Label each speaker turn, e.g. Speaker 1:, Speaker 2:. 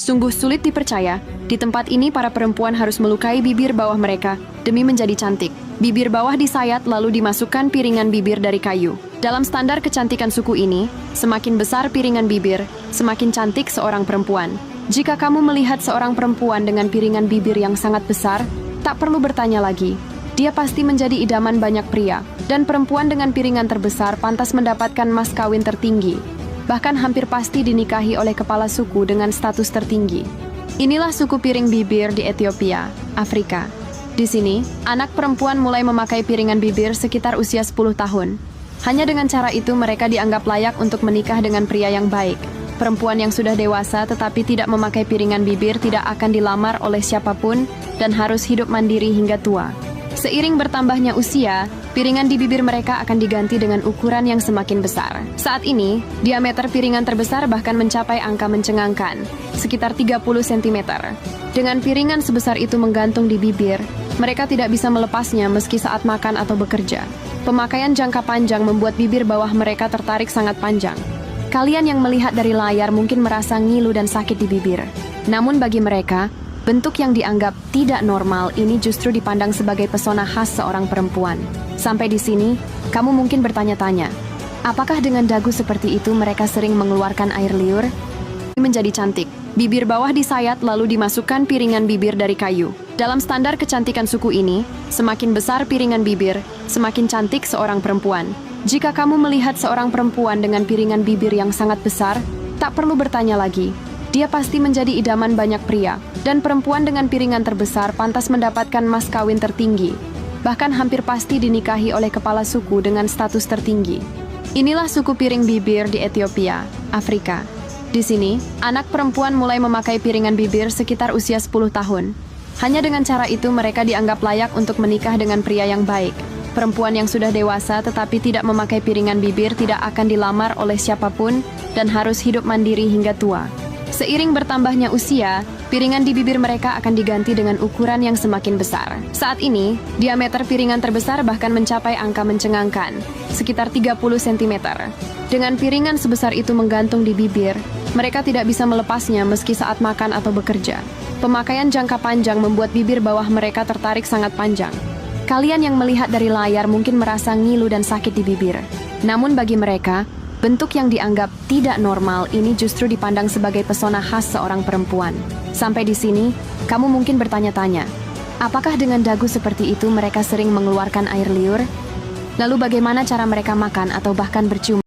Speaker 1: Sungguh sulit dipercaya, di tempat ini para perempuan harus melukai bibir bawah mereka demi menjadi cantik. Bibir bawah disayat lalu dimasukkan piringan bibir dari kayu. Dalam standar kecantikan suku ini, semakin besar piringan bibir, semakin cantik seorang perempuan. Jika kamu melihat seorang perempuan dengan piringan bibir yang sangat besar, tak perlu bertanya lagi. Dia pasti menjadi idaman banyak pria, dan perempuan dengan piringan terbesar pantas mendapatkan mas kawin tertinggi. Bahkan hampir pasti dinikahi oleh kepala suku dengan status tertinggi. Inilah suku piring bibir di Ethiopia, Afrika. Di sini, anak perempuan mulai memakai piringan bibir sekitar usia 10 tahun. Hanya dengan cara itu mereka dianggap layak untuk menikah dengan pria yang baik. Perempuan yang sudah dewasa tetapi tidak memakai piringan bibir tidak akan dilamar oleh siapapun dan harus hidup mandiri hingga tua. Seiring bertambahnya usia, piringan di bibir mereka akan diganti dengan ukuran yang semakin besar. Saat ini, diameter piringan terbesar bahkan mencapai angka mencengangkan, sekitar 30 cm. Dengan piringan sebesar itu menggantung di bibir, mereka tidak bisa melepasnya meski saat makan atau bekerja. Pemakaian jangka panjang membuat bibir bawah mereka tertarik sangat panjang. Kalian yang melihat dari layar mungkin merasa ngilu dan sakit di bibir. Namun bagi mereka, bentuk yang dianggap tidak normal ini justru dipandang sebagai pesona khas seorang perempuan. Sampai di sini, kamu mungkin bertanya-tanya, apakah dengan dagu seperti itu mereka sering mengeluarkan air liur? Menjadi cantik, bibir bawah disayat lalu dimasukkan piringan bibir dari kayu. Dalam standar kecantikan suku ini, semakin besar piringan bibir, semakin cantik seorang perempuan. Jika kamu melihat seorang perempuan dengan piringan bibir yang sangat besar, tak perlu bertanya lagi. Dia pasti menjadi idaman banyak pria, dan perempuan dengan piringan terbesar pantas mendapatkan mas kawin tertinggi. Bahkan hampir pasti dinikahi oleh kepala suku dengan status tertinggi. Inilah suku piring bibir di Ethiopia, Afrika. Di sini, anak perempuan mulai memakai piringan bibir sekitar usia 10 tahun. Hanya dengan cara itu mereka dianggap layak untuk menikah dengan pria yang baik. Perempuan yang sudah dewasa tetapi tidak memakai piringan bibir tidak akan dilamar oleh siapapun dan harus hidup mandiri hingga tua. Seiring bertambahnya usia, piringan di bibir mereka akan diganti dengan ukuran yang semakin besar. Saat ini, diameter piringan terbesar bahkan mencapai angka mencengangkan, sekitar 30 cm. Dengan piringan sebesar itu menggantung di bibir, mereka tidak bisa melepasnya meski saat makan atau bekerja. Pemakaian jangka panjang membuat bibir bawah mereka tertarik sangat panjang. Kalian yang melihat dari layar mungkin merasa ngilu dan sakit di bibir. Namun bagi mereka, bentuk yang dianggap tidak normal ini justru dipandang sebagai pesona khas seorang perempuan. Sampai di sini, kamu mungkin bertanya-tanya, apakah dengan dagu seperti itu mereka sering mengeluarkan air liur? Lalu bagaimana cara mereka makan atau bahkan bercium?